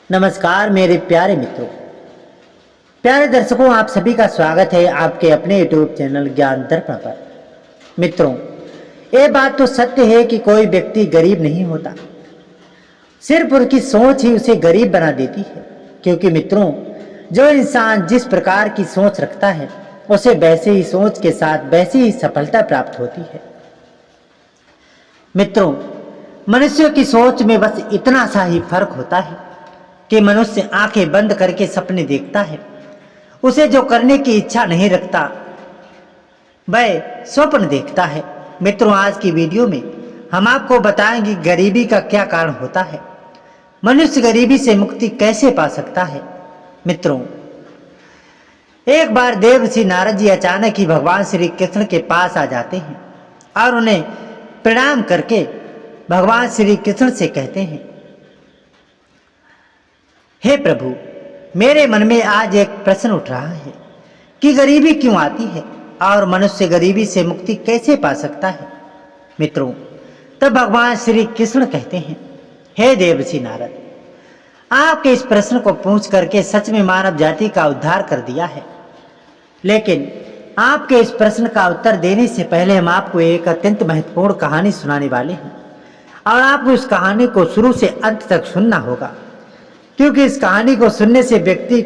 नमस्कार मेरे प्यारे मित्रों, प्यारे दर्शकों, आप सभी का स्वागत है आपके अपने YouTube चैनल ज्ञान दर्पण पर। मित्रों, ये बात तो सत्य है कि कोई व्यक्ति गरीब नहीं होता, सिर्फ उनकी सोच ही उसे गरीब बना देती है। क्योंकि मित्रों, जो इंसान जिस प्रकार की सोच रखता है उसे वैसे ही सोच के साथ वैसी ही सफलता प्राप्त होती है। मित्रों, मनुष्य की सोच में बस इतना सा ही फर्क होता है कि मनुष्य आंखें बंद करके सपने देखता है, उसे जो करने की इच्छा नहीं रखता वह स्वप्न देखता है। मित्रों, आज की वीडियो में हम आपको बताएंगे गरीबी का क्या कारण होता है, मनुष्य गरीबी से मुक्ति कैसे पा सकता है। मित्रों, एक बार देवर्षि नारद जी अचानक ही भगवान श्री कृष्ण के पास आ जाते हैं और उन्हें प्रणाम करके भगवान श्री कृष्ण से कहते हैं, हे प्रभु, मेरे मन में आज एक प्रश्न उठ रहा है कि गरीबी क्यों आती है और मनुष्य गरीबी से मुक्ति कैसे पा सकता है। मित्रों, तब भगवान श्री कृष्ण कहते हैं, हे देवर्षि नारद, आपके इस प्रश्न को पूछ करके सच में मानव जाति का उद्धार कर दिया है। लेकिन आपके इस प्रश्न का उत्तर देने से पहले हम आपको एक अत्यंत महत्वपूर्ण कहानी सुनाने वाले हैं और आपको इस कहानी को शुरू से अंत तक सुनना होगा, क्योंकि इस कहानी को सुनने से व्यक्ति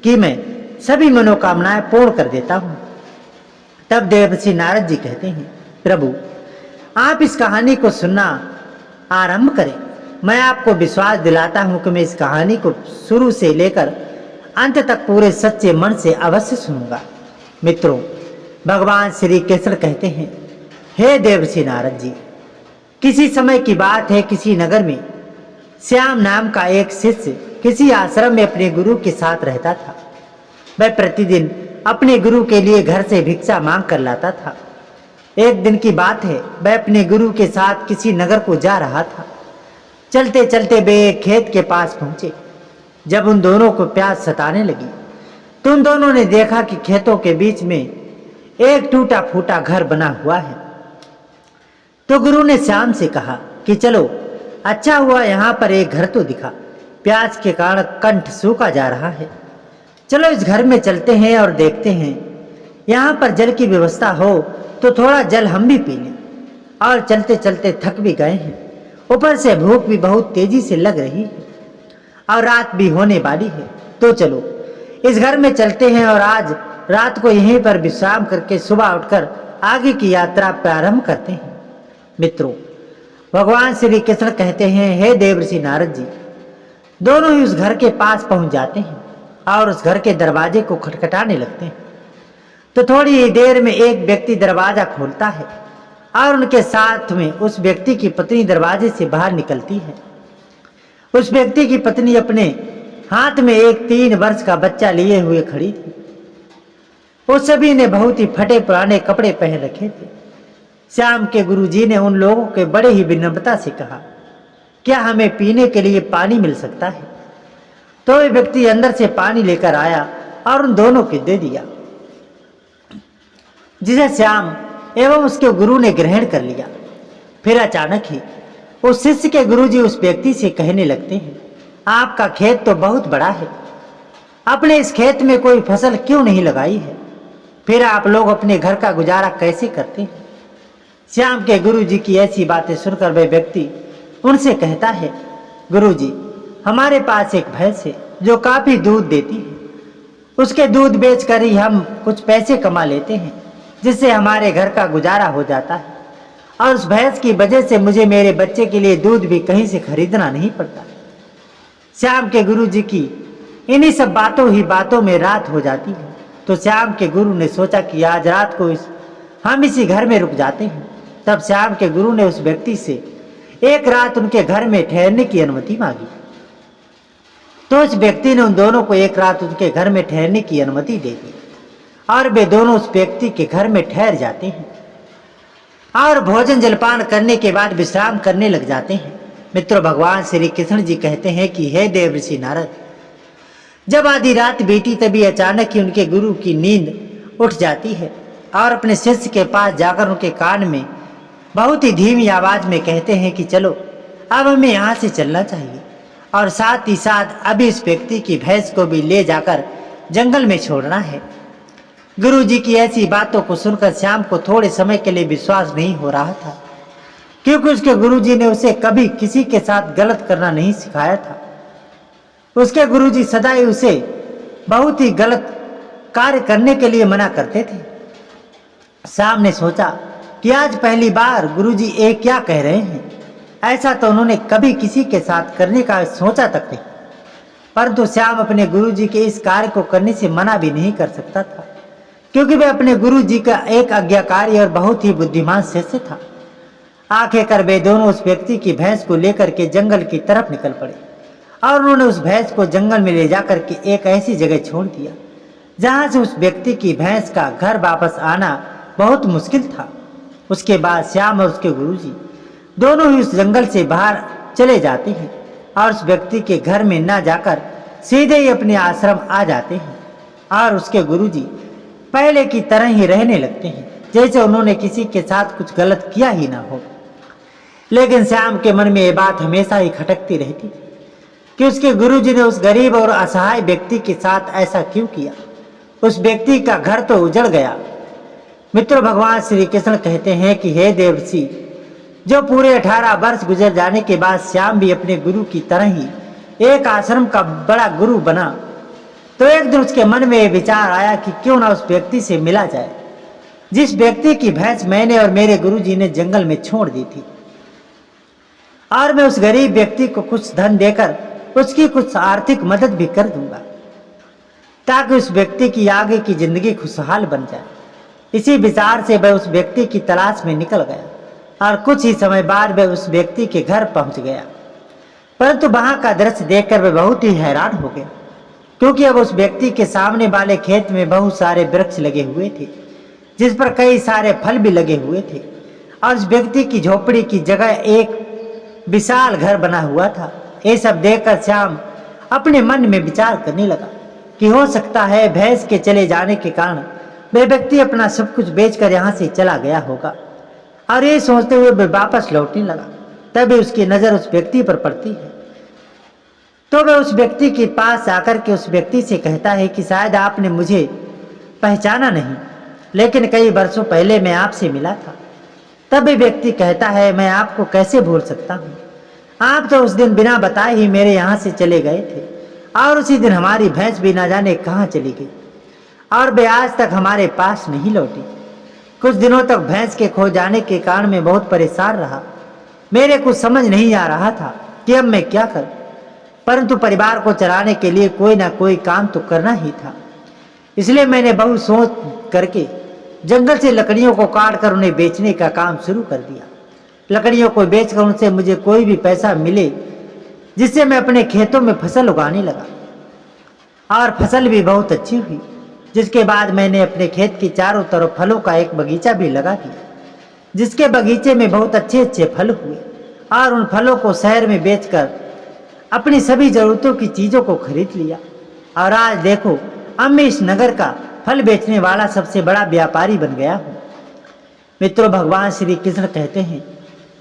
की मैं सभी मनोकामनाएं पूर्ण कर देता हूं। तब देवर्षि नारद जी कहते हैं, प्रभु, आप इस कहानी को सुनना आरंभ करें। मैं आपको विश्वास दिलाता हूं कि मैं इस कहानी को शुरू से लेकर अंत तक पूरे सच्चे मन से अवश्य सुनूंगा। मित्रों, भगवान श्री कृष्ण कहते हैं, हे देवर्षि नारद जी, किसी समय की बात है, किसी नगर में श्याम नाम का एक शिष्य किसी आश्रम में अपने गुरु के साथ रहता था। वह प्रतिदिन अपने गुरु के लिए घर से भिक्षा मांग कर लाता था। एक दिन की बात है, वह अपने गुरु के साथ किसी नगर को जा रहा था। चलते चलते वे एक खेत के पास पहुंचे। जब उन दोनों को प्यास सताने लगी तो उन दोनों ने देखा कि खेतों के बीच में एक टूटा फूटा घर बना हुआ है। तो गुरु ने श्याम से कहा कि चलो, अच्छा हुआ यहाँ पर एक घर तो दिखा, प्यास के कारण कंठ सूखा जा रहा है। चलो इस घर में चलते हैं और देखते हैं, यहाँ पर जल की व्यवस्था हो तो थोड़ा जल हम भी पी लें। और चलते चलते थक भी गए हैं, ऊपर से भूख भी बहुत तेजी से लग रही है और रात भी होने वाली है। तो चलो इस घर में चलते हैं और आज रात को यहीं पर विश्राम करके सुबह उठकर आगे की यात्रा प्रारंभ करते हैं। मित्रों, भगवान श्री कृष्ण कहते हैं, हे देवर्षि नारद जी, दोनों ही उस घर के पास पहुंच जाते हैं और उस घर के दरवाजे को खटखटाने लगते हैं। तो थोड़ी ही देर में एक व्यक्ति दरवाजा खोलता है और उनके साथ में उस व्यक्ति की पत्नी दरवाजे से बाहर निकलती है। उस व्यक्ति की पत्नी अपने हाथ में एक 3 वर्ष का बच्चा लिए हुए खड़ी थी। उस सभी ने बहुत ही फटे पुराने कपड़े पहन रखे थे। श्याम के गुरुजी ने उन लोगों के बड़े ही विनम्रता से कहा, क्या हमें पीने के लिए पानी मिल सकता है? तो वे व्यक्ति अंदर से पानी लेकर आया और उन दोनों को दे दिया, जिसे श्याम एवं उसके गुरु ने ग्रहण कर लिया। फिर अचानक ही उस शिष्य के गुरुजी उस व्यक्ति से कहने लगते हैं, आपका खेत तो बहुत बड़ा है, अपने इस खेत में कोई फसल क्यों नहीं लगाई है? फिर आप लोग अपने घर का गुजारा कैसे करते हैं? श्याम के गुरुजी की ऐसी बातें सुनकर वह व्यक्ति उनसे कहता है, गुरुजी, हमारे पास एक भैंस है जो काफी दूध देती है। उसके दूध बेचकर ही हम कुछ पैसे कमा लेते हैं, जिससे हमारे घर का गुजारा हो जाता है। और उस भैंस की वजह से मुझे मेरे बच्चे के लिए दूध भी कहीं से खरीदना नहीं पड़ता। श्याम के गुरुजी की इन्हीं सब बातों में रात हो जाती है। तो श्याम के गुरु ने सोचा कि आज रात को हम इसी घर में रुक जाते हैं। तब श्याम के गुरु ने उस व्यक्ति से एक रात उनके घर में ठहरने की अनुमति मांगी। तो उस व्यक्ति ने उन दोनों को एक रात उनके घर में ठहरने की अनुमति दे दी और वे दोनों उस व्यक्ति के घर में ठहर जाते हैं और भोजन जलपान करने के बाद विश्राम करने लग जाते हैं। मित्रों, भगवान श्री कृष्ण जी कहते हैं कि हे देवर्षि नारद, जब आधी रात बीती तभी अचानक ही उनके गुरु की नींद उठ जाती है और अपने शिष्य के पास जाकर उनके कान में बहुत ही धीमी आवाज में कहते हैं कि चलो अब हमें यहाँ से चलना चाहिए और साथ ही साथ अभी इस व्यक्ति की भैंस को भी ले जाकर जंगल में छोड़ना है। गुरुजी की ऐसी बातों को सुनकर श्याम को थोड़े समय के लिए विश्वास नहीं हो रहा था, क्योंकि उसके गुरुजी ने उसे कभी किसी के साथ गलत करना नहीं सिखाया था। उसके गुरुजी सदा ही उसे बहुत ही गलत कार्य करने के लिए मना करते थे। श्याम ने सोचा कि आज पहली बार गुरुजी ये क्या कह रहे हैं। ऐसा तो उन्होंने कभी किसी के साथ करने का सोचा तक नहीं, परंतु श्याम अपने गुरुजी के इस कार्य को करने से मना भी नहीं कर सकता था, क्योंकि वह अपने गुरुजी का एक आज्ञाकारी और बहुत ही बुद्धिमान शिष्य था। आंखें कर वे दोनों उस व्यक्ति की भैंस को लेकर के जंगल की तरफ निकल पड़े और उन्होंने उस भैंस को जंगल में ले जाकर के एक ऐसी जगह छोड़ दिया जहां से उस व्यक्ति की भैंस का घर वापस आना बहुत मुश्किल था। उसके बाद श्याम और उसके गुरुजी दोनों ही उस जंगल से बाहर चले जाते हैं और उस व्यक्ति के घर में ना जाकर सीधे ही अपने आश्रम आ जाते हैं और उसके गुरुजी पहले की तरह ही रहने लगते हैं, जैसे उन्होंने किसी के साथ कुछ गलत किया ही ना हो। लेकिन श्याम के मन में ये बात हमेशा ही खटकती रहती थी कि उसके गुरुजी ने उस गरीब और असहाय व्यक्ति के साथ ऐसा क्यों किया। उस व्यक्ति का घर तो उजड़ गया। मित्रों, भगवान श्री कृष्ण कहते हैं कि हे देवर्षि, जो पूरे 18 वर्ष गुजर जाने के बाद श्याम भी अपने गुरु की तरह ही एक आश्रम का बड़ा गुरु बना, तो एक दिन उसके मन में विचार आया कि क्यों ना उस व्यक्ति से मिला जाए जिस व्यक्ति की भैंस मैंने और मेरे गुरुजी ने जंगल में छोड़ दी थी, और मैं उस गरीब व्यक्ति को कुछ धन देकर उसकी कुछ आर्थिक मदद भी कर दूंगा ताकि उस व्यक्ति की आगे की जिंदगी खुशहाल बन जाए। इसी विचार से वह उस व्यक्ति की तलाश में निकल गया और कुछ ही समय बाद वह उस व्यक्ति के घर पहुंच गया, परंतु वहां का दृश्य देखकर वह बहुत ही हैरान हो गया, क्योंकि अब उस व्यक्ति के सामने वाले खेत में बहुत सारे वृक्ष लगे हुए थे जिस पर कई सारे फल भी लगे हुए थे, और उस व्यक्ति की झोपड़ी की जगह एक विशाल घर बना हुआ था। ये सब देखकर श्याम अपने मन में विचार करने लगा कि हो सकता है भैंस के चले जाने के कारण वह व्यक्ति अपना सब कुछ बेचकर यहाँ से चला गया होगा, और ये सोचते हुए वह वापस लौटने लगा। तभी उसकी नजर उस व्यक्ति पर पड़ती है, तो वह उस व्यक्ति के पास आकर के उस व्यक्ति से कहता है कि शायद आपने मुझे पहचाना नहीं, लेकिन कई वर्षों पहले मैं आपसे मिला था। तब भी व्यक्ति कहता है, मैं आपको कैसे भूल सकता हूँ, आप तो उस दिन बिना बताए ही मेरे यहाँ से चले गए थे, और उसी दिन हमारी भैंस भी ना जाने कहाँ चली गई, और वे आज तक हमारे पास नहीं लौटी। कुछ दिनों तक भैंस के खो जाने के कारण मैं बहुत परेशान रहा। मेरे कुछ समझ नहीं आ रहा था कि अब मैं क्या करूं, परंतु परिवार को चलाने के लिए कोई ना कोई काम तो करना ही था। इसलिए मैंने बहुत सोच करके जंगल से लकड़ियों को काट कर उन्हें बेचने का काम शुरू कर दिया। लकड़ियों को बेचकर उनसे मुझे कोई भी पैसा मिले जिससे मैं अपने खेतों में फसल उगाने लगा, और फसल भी बहुत अच्छी हुई। जिसके बाद मैंने अपने खेत के चारों तरफ फलों का एक बगीचा भी लगा दिया, जिसके बगीचे में बहुत अच्छे अच्छे फल हुए, और उन फलों को शहर में बेचकर अपनी सभी जरूरतों की चीज़ों को खरीद लिया। और आज देखो, अब मैं इस नगर का फल बेचने वाला सबसे बड़ा व्यापारी बन गया हूँ। मित्रों, भगवान श्री कृष्ण कहते हैं,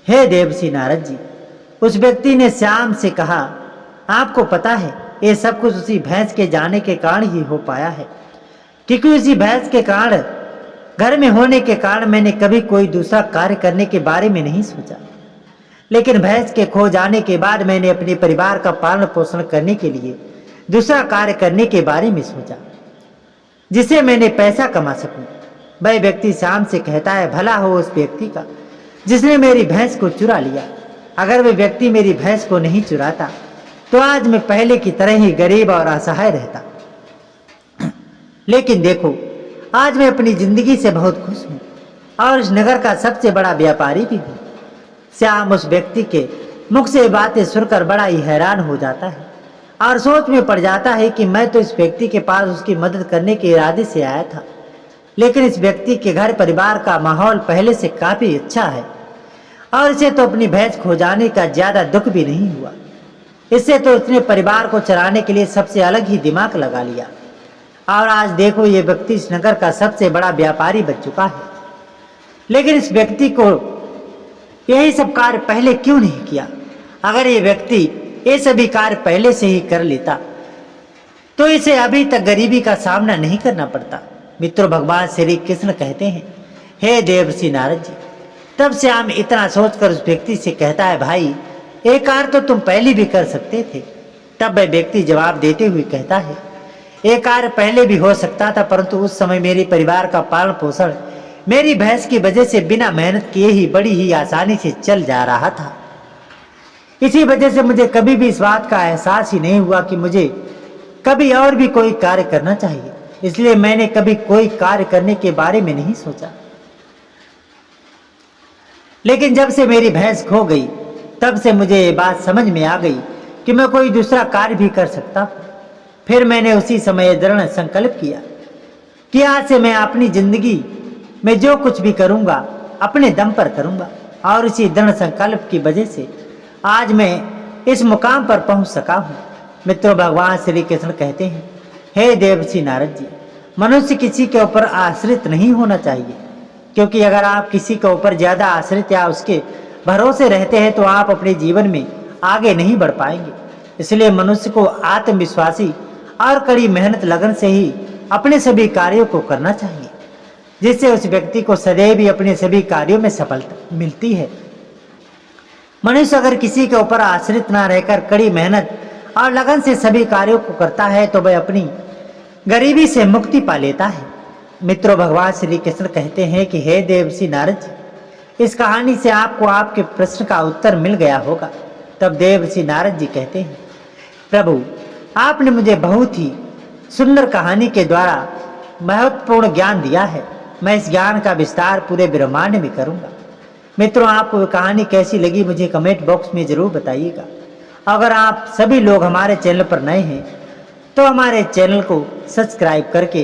हे देवर्षि नारद जी, उस व्यक्ति ने श्याम से कहा, आपको पता है ये सब कुछ उसी भैंस के जाने के कारण ही हो पाया है, क्योंकि उसी भैंस के कारण घर में होने के कारण मैंने कभी कोई दूसरा कार्य करने के बारे में नहीं सोचा। लेकिन भैंस के खो जाने के बाद मैंने अपने परिवार का पालन पोषण करने के लिए दूसरा कार्य करने के बारे में सोचा, जिससे मैंने पैसा कमा सकूं। वह व्यक्ति श्याम से कहता है, भला हो उस व्यक्ति का जिसने मेरी भैंस को चुरा लिया। अगर वह व्यक्ति मेरी भैंस को नहीं चुराता तो आज मैं पहले की तरह ही गरीब और असहाय रहता। लेकिन देखो, आज मैं अपनी जिंदगी से बहुत खुश हूँ और इस नगर का सबसे बड़ा व्यापारी भी हूँ। श्याम उस व्यक्ति के मुख से बातें सुनकर बड़ा ही हैरान हो जाता है और सोच में पड़ जाता है कि मैं तो इस व्यक्ति के पास उसकी मदद करने के इरादे से आया था, लेकिन इस व्यक्ति के घर परिवार का माहौल पहले से काफी अच्छा है और इसे तो अपनी भैंस खो जाने का ज्यादा दुख भी नहीं हुआ। इससे तो उसने परिवार को चलाने के लिए सबसे अलग ही दिमाग लगा लिया और आज देखो, ये व्यक्ति इस नगर का सबसे बड़ा व्यापारी बन चुका है। लेकिन इस व्यक्ति को यही सब कार्य पहले क्यों नहीं किया? अगर ये व्यक्ति ये सभी कार्य पहले से ही कर लेता तो इसे अभी तक गरीबी का सामना नहीं करना पड़ता। मित्रों, भगवान श्री कृष्ण कहते हैं, हे देवर्षि नारद जी। तब श्याम इतना सोचकर उस व्यक्ति से कहता है, भाई एक कार्य तो तुम पहले भी कर सकते थे। तब वह व्यक्ति जवाब देते हुए कहता है, एक कार्य पहले भी हो सकता था, परंतु उस समय मेरे परिवार का पालन पोषण मेरी भैंस की वजह से बिना मेहनत किए ही बड़ी ही आसानी से चल जा रहा था। इसी वजह से मुझे कभी भी इस बात का एहसास ही नहीं हुआ कि मुझे कभी और भी कोई कार्य करना चाहिए। इसलिए मैंने कभी कोई कार्य करने के बारे में नहीं सोचा। लेकिन जब से मेरी भैंस खो गई तब से मुझे ये बात समझ में आ गई कि मैं कोई दूसरा कार्य भी कर सकता हूँ। फिर मैंने उसी समय दृढ़ संकल्प किया कि आज से मैं अपनी जिंदगी में जो कुछ भी करूँगा अपने दम पर करूँगा, और इसी दृढ़ संकल्प की वजह से आज मैं इस मुकाम पर पहुँच सका हूँ। मित्रों, भगवान श्री कृष्ण कहते हैं, हे देवर्षि नारद जी, मनुष्य किसी के ऊपर आश्रित नहीं होना चाहिए, क्योंकि अगर आप किसी के ऊपर ज्यादा आश्रित या उसके भरोसे रहते हैं तो आप अपने जीवन में आगे नहीं बढ़ पाएंगे। इसलिए मनुष्य को आत्मविश्वासी और कड़ी मेहनत लगन से ही अपने सभी कार्यों को करना चाहिए, जिससे उस व्यक्ति को सदैव ही अपने सभी कार्यों में सफलता मिलती है। मनुष्य अगर किसी के ऊपर आश्रित न रहकर कड़ी मेहनत और लगन से सभी कार्यों को करता है तो वह अपनी गरीबी से मुक्ति पा लेता है। मित्रों, भगवान श्री कृष्ण कहते हैं कि हे देवर्षि नारद जी, इस कहानी से आपको आपके प्रश्न का उत्तर मिल गया होगा। तब देवर्षि नारद जी कहते हैं, प्रभु, आपने मुझे बहुत ही सुंदर कहानी के द्वारा महत्वपूर्ण ज्ञान दिया है। मैं इस ज्ञान का विस्तार पूरे ब्रह्मांड में करूंगा। मित्रों, आपको कहानी कैसी लगी मुझे कमेंट बॉक्स में जरूर बताइएगा। अगर आप सभी लोग हमारे चैनल पर नए हैं तो हमारे चैनल को सब्सक्राइब करके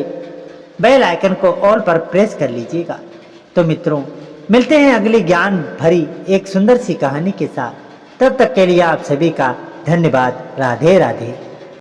बेल आइकन को ऑल पर प्रेस कर लीजिएगा। तो मित्रों, मिलते हैं अगली ज्ञान भरी एक सुंदर सी कहानी के साथ। तब तक के लिए आप सभी का धन्यवाद। राधे राधे।